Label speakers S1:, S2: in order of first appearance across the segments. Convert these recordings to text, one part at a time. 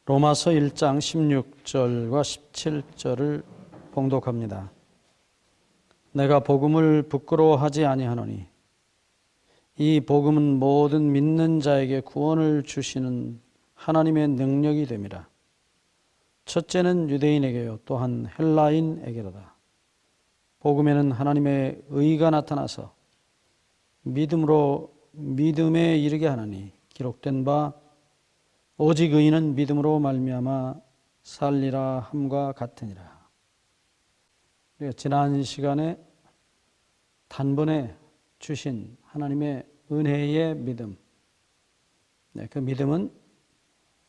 S1: 로마서 1장 16절과 17절을 봉독합니다. 내가 복음을 부끄러워하지 아니하노니 이 복음은 모든 믿는 자에게 구원을 주시는 하나님의 능력이 됨이라. 첫째는 유대인에게요 또한 헬라인에게로다. 복음에는 하나님의 의가 나타나서 믿음으로 믿음에 이르게 하나니 기록된 바 오직 의인은 믿음으로 말미암아 살리라 함과 같으니라. 지난 시간에 단번에 주신 하나님의 은혜의 믿음, 그 믿음은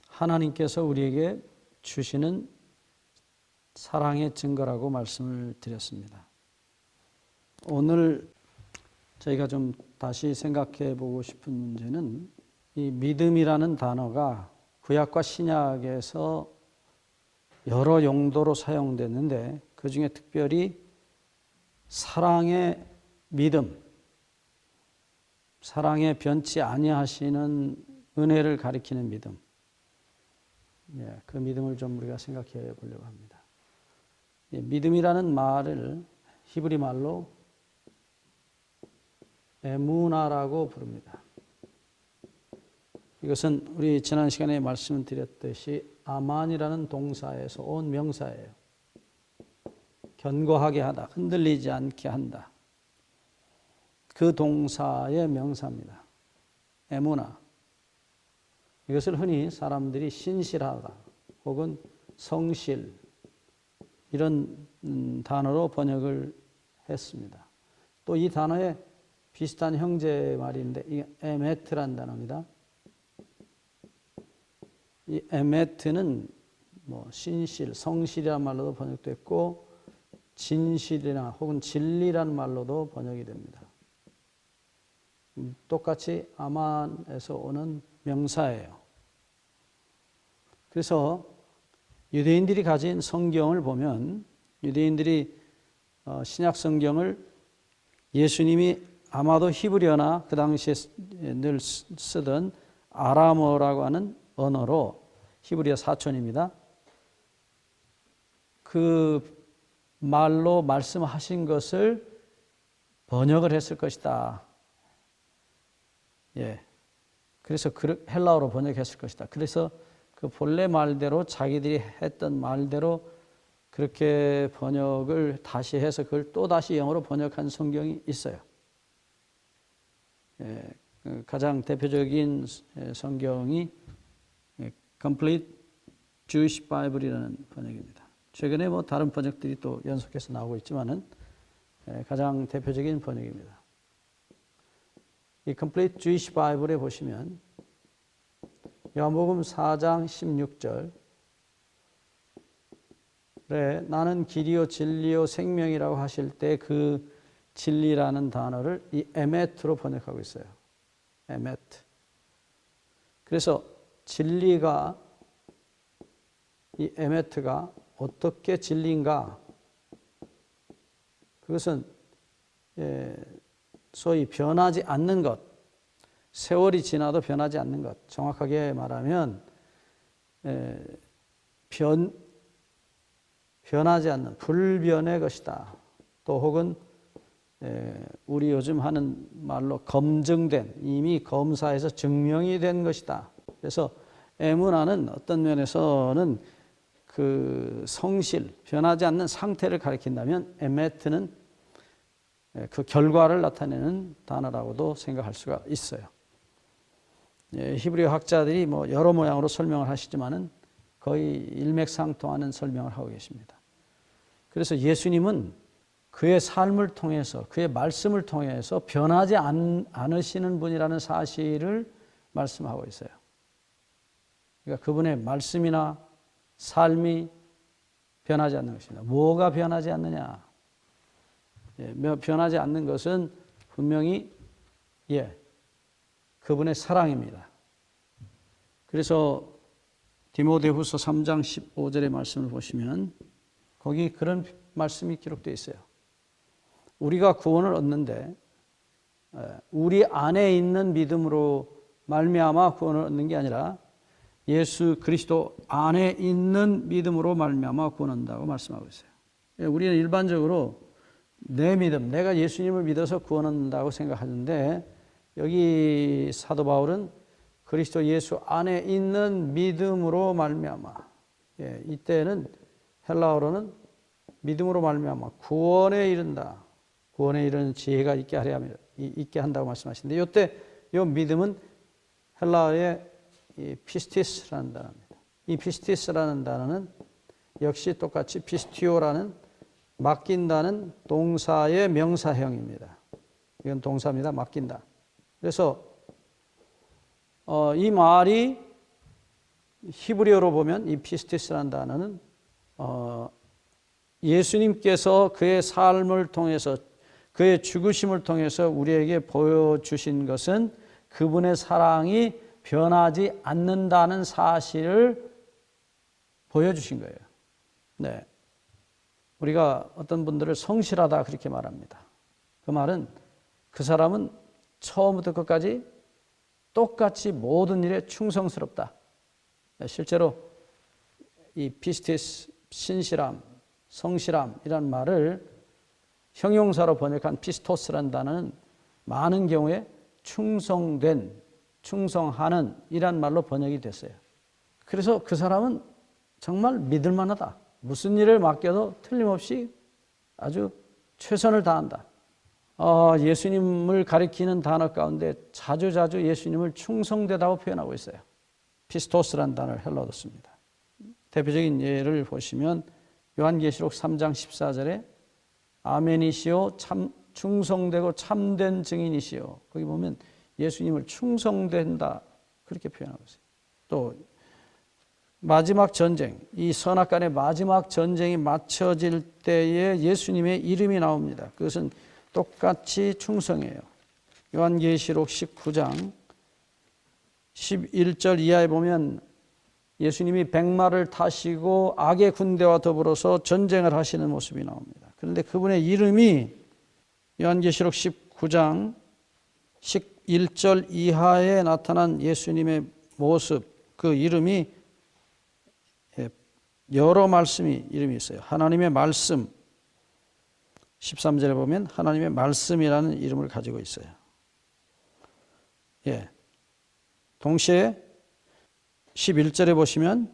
S1: 하나님께서 우리에게 주시는 사랑의 증거라고 말씀을 드렸습니다. 오늘 저희가 좀 다시 생각해 보고 싶은 문제는 이 믿음이라는 단어가 구약과 신약에서 여러 용도로 사용됐는데 그 중에 특별히 사랑의 믿음, 사랑에 변치 아니하시는 은혜를 가리키는 믿음, 그 믿음을 좀 우리가 생각해 보려고 합니다. 믿음이라는 말을 히브리 말로 에무나라고 부릅니다. 이것은 우리 지난 시간에 말씀드렸듯이 아만이라는 동사에서 온 명사예요. 견고하게 하다, 흔들리지 않게 한다. 그 동사의 명사입니다. 에무나. 이것을 흔히 사람들이 신실하다 혹은 성실 이런 단어로 번역을 했습니다. 또 이 단어에 비슷한 형제 말인데 이 에메트란 단어입니다. 이 에메트는 신실, 성실이라는 말로도 번역됐고 진실이나 혹은 진리라는 말로도 번역이 됩니다. 똑같이 아만에서 오는 명사예요. 그래서 유대인들이 가진 성경을 보면 유대인들이 신약 성경을 예수님이 아마도 히브리어나 그 당시에 늘 쓰던 아람어라고 하는 언어로 히브리어 사촌입니다. 그 말로 말씀하신 것을 번역을 했을 것이다. 그래서 헬라어로 번역했을 것이다. 그래서 그 본래 말대로 자기들이 했던 말대로 그렇게 번역을 다시 해서 그걸 또 다시 영어로 번역한 성경이 있어요. 가장 대표적인 성경이 Complete Jewish Bible이라는 번역입니다. 최근에 다른 번역들이 또 연속해서 나오고 있지만은 가장 대표적인 번역입니다. 이 Complete Jewish Bible에 보시면 요한복음 4장 16절에 나는 길이요 진리요 생명이라고 하실 때 그 진리라는 단어를 이 에메트로 번역하고 있어요. 에메트. 그래서 진리가 이 에메트가 어떻게 진리인가? 그것은 소위 변하지 않는 것, 세월이 지나도 변하지 않는 것. 정확하게 말하면 변하지 않는 불변의 것이다. 또 혹은 우리 요즘 하는 말로 검증된, 이미 검사에서 증명이 된 것이다. 그래서 에무나는 어떤 면에서는 그 성실, 변하지 않는 상태를 가리킨다면 에메트는 그 결과를 나타내는 단어라고도 생각할 수가 있어요. 히브리어 학자들이 여러 모양으로 설명을 하시지만은 거의 일맥상통하는 설명을 하고 계십니다. 그래서 예수님은 그의 삶을 통해서, 그의 말씀을 통해서 변하지 않으시는 분이라는 사실을 말씀하고 있어요. 그러니까 그분의 말씀이나 삶이 변하지 않는 것입니다. 뭐가 변하지 않느냐? 변하지 않는 것은 분명히 그분의 사랑입니다. 그래서 디모데후서 3장 15절의 말씀을 보시면 거기 그런 말씀이 기록되어 있어요. 우리가 구원을 얻는데 우리 안에 있는 믿음으로 말미암아 구원을 얻는 게 아니라 예수 그리스도 안에 있는 믿음으로 말미암아 구원한다고 말씀하고 있어요. 우리는 일반적으로 내 믿음, 내가 예수님을 믿어서 구원한다고 생각하는데 여기 사도 바울은 그리스도 예수 안에 있는 믿음으로 말미암아, 이때는 헬라어로는 믿음으로 말미암아 구원에 이른다. 구원에 이르는 지혜가 있게 한다고 말씀하시는데 이때 이 믿음은 헬라어의 이 피스티스라는 단어입니다. 이 피스티스라는 단어는 역시 똑같이 피스티오라는 맡긴다는 동사의 명사형입니다. 이건 동사입니다. 맡긴다. 그래서 이 말이 히브리어로 보면 이 피스티스라는 단어는 예수님께서 그의 삶을 통해서 그의 죽으심을 통해서 우리에게 보여주신 것은 그분의 사랑이 변하지 않는다는 사실을 보여주신 거예요. 네. 우리가 어떤 분들을 성실하다 그렇게 말합니다. 그 말은 그 사람은 처음부터 끝까지 똑같이 모든 일에 충성스럽다. 실제로 이 피스티스, 신실함, 성실함이란 말을 형용사로 번역한 피스토스라는 단어는 많은 경우에 충성된, 충성하는 이란 말로 번역이 됐어요. 그래서 그 사람은 정말 믿을 만하다. 무슨 일을 맡겨도 틀림없이 아주 최선을 다한다. 예수님을 가리키는 단어 가운데 자주 예수님을 충성되다고 표현하고 있어요. 피스토스라는 단어를 헬라어로 씁니다. 대표적인 예를 보시면 요한계시록 3장 14절에 아멘이시오 참 충성되고 참된 증인이시오. 거기 보면 예수님을 충성된다 그렇게 표현하고 있어요. 또 마지막 전쟁, 이 선악간의 마지막 전쟁이 마쳐질 때에 예수님의 이름이 나옵니다. 그것은 똑같이 충성이에요. 요한계시록 19장 11절 이하에 보면 예수님이 백마를 타시고 악의 군대와 더불어서 전쟁을 하시는 모습이 나옵니다. 그런데 그분의 이름이 요한계시록 19장 11절 이하에 나타난 예수님의 모습, 그 이름이 여러 이름이 있어요. 하나님의 말씀, 13절에 보면 하나님의 말씀이라는 이름을 가지고 있어요. 동시에 11절에 보시면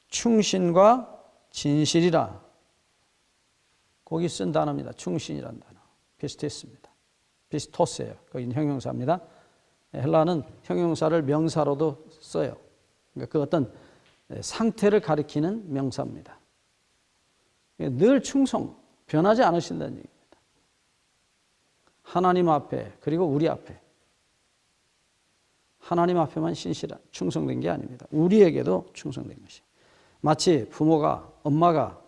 S1: 충신과 진실이라 거기 쓴 단어입니다. 충신이라는 단어. 피스티스입니다. 피스토스예요. 거기는 형용사입니다. 헬라는 형용사를 명사로도 써요. 그러니까 그 어떤 상태를 가리키는 명사입니다. 늘 충성, 변하지 않으신다는 얘기입니다. 하나님 앞에 그리고 우리 앞에. 하나님 앞에만 충성된 게 아닙니다. 우리에게도 충성된 것이. 마치 부모가, 엄마가,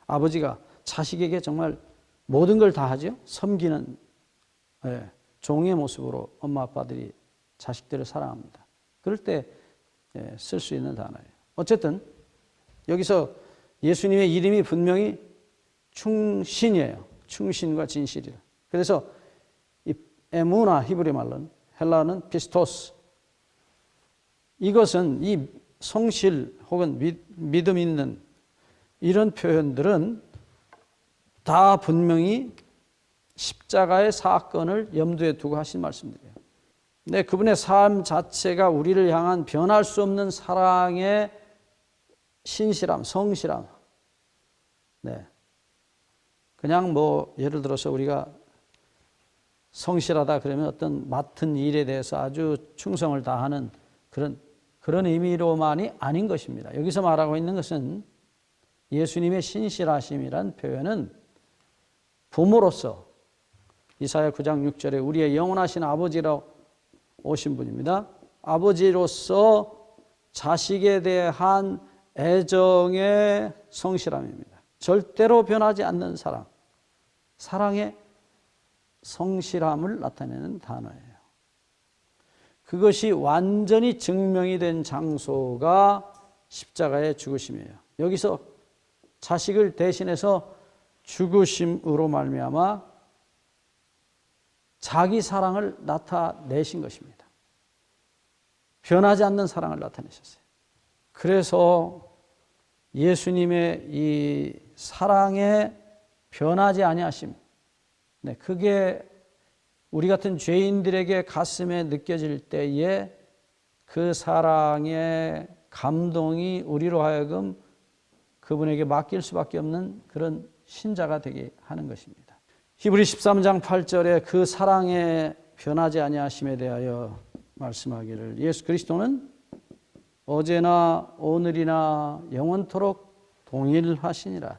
S1: 아버지가 자식에게 정말 모든 걸 다 하죠. 섬기는 종의 모습으로 엄마 아빠들이 자식들을 사랑합니다. 그럴 때 쓸 수 있는 단어예요. 어쨌든 여기서 예수님의 이름이 분명히 충신이에요. 충신과 진실이라. 그래서 이 에무나 히브리 말로는 헬라어는 피스토스. 이것은 이 성실 혹은 믿음 있는 이런 표현들은 다 분명히 십자가의 사건을 염두에 두고 하신 말씀들이에요. 네, 그분의 삶 자체가 우리를 향한 변할 수 없는 사랑의 신실함, 성실함. 네. 그냥 예를 들어서 우리가 성실하다 그러면 어떤 맡은 일에 대해서 아주 충성을 다하는 그런 의미로만이 아닌 것입니다. 여기서 말하고 있는 것은 예수님의 신실하심이란 표현은 부모로서 이사야 9장 6절에 우리의 영원하신 아버지로 오신 분입니다. 아버지로서 자식에 대한 애정의 성실함입니다. 절대로 변하지 않는 사랑, 사랑의 성실함을 나타내는 단어예요. 그것이 완전히 증명이 된 장소가 십자가의 죽으심이에요. 여기서 자식을 대신해서 죽으심으로 말미암아 자기 사랑을 나타내신 것입니다. 변하지 않는 사랑을 나타내셨어요. 그래서 예수님의 이 사랑에 변하지 아니하심, 네, 그게 우리 같은 죄인들에게 가슴에 느껴질 때에 그 사랑의 감동이 우리로 하여금 그분에게 맡길 수밖에 없는 그런 신자가 되게 하는 것입니다. 히브리 13장 8절에 그 사랑에 변하지 아니하심에 대하여 말씀하기를 예수 그리스도는 어제나 오늘이나 영원토록 동일하시니라.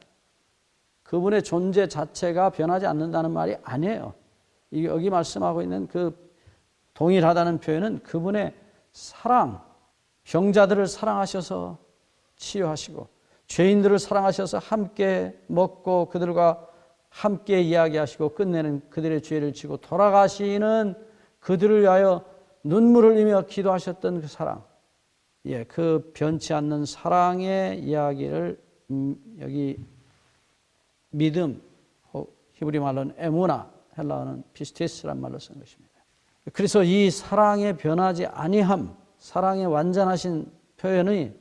S1: 그분의 존재 자체가 변하지 않는다는 말이 아니에요. 여기 말씀하고 있는 그 동일하다는 표현은 그분의 사랑, 병자들을 사랑하셔서 치유하시고 죄인들을 사랑하셔서 함께 먹고 그들과 함께 이야기하시고 끝내는 그들의 죄를 지고 돌아가시는 그들을 위하여 눈물을 흘리며 기도하셨던 그 사랑, 예, 그 변치 않는 사랑의 이야기를 여기 믿음, 히브리 말로는 에무나, 헬라어는 피스티스란 말로 쓴 것입니다. 그래서 이 사랑의 변하지 아니함, 사랑의 완전하신 표현이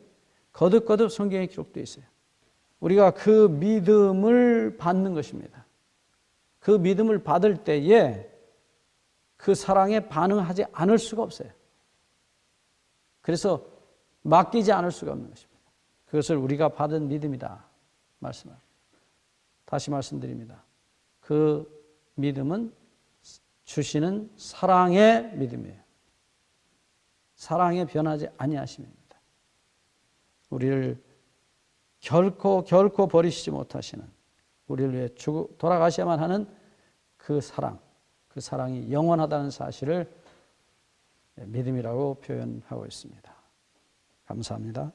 S1: 거듭거듭 성경에 기록되어 있어요. 우리가 그 믿음을 받는 것입니다. 그 믿음을 받을 때에 그 사랑에 반응하지 않을 수가 없어요. 그래서 맡기지 않을 수가 없는 것입니다. 그것을 우리가 받은 믿음이다 말씀합니다. 다시 말씀드립니다. 그 믿음은 주시는 사랑의 믿음이에요. 사랑에 변하지 아니하심입니다. 우리를 결코 버리시지 못하시는, 우리를 위해 돌아가셔야만 하는 그 사랑이 영원하다는 사실을 믿음이라고 표현하고 있습니다. 감사합니다.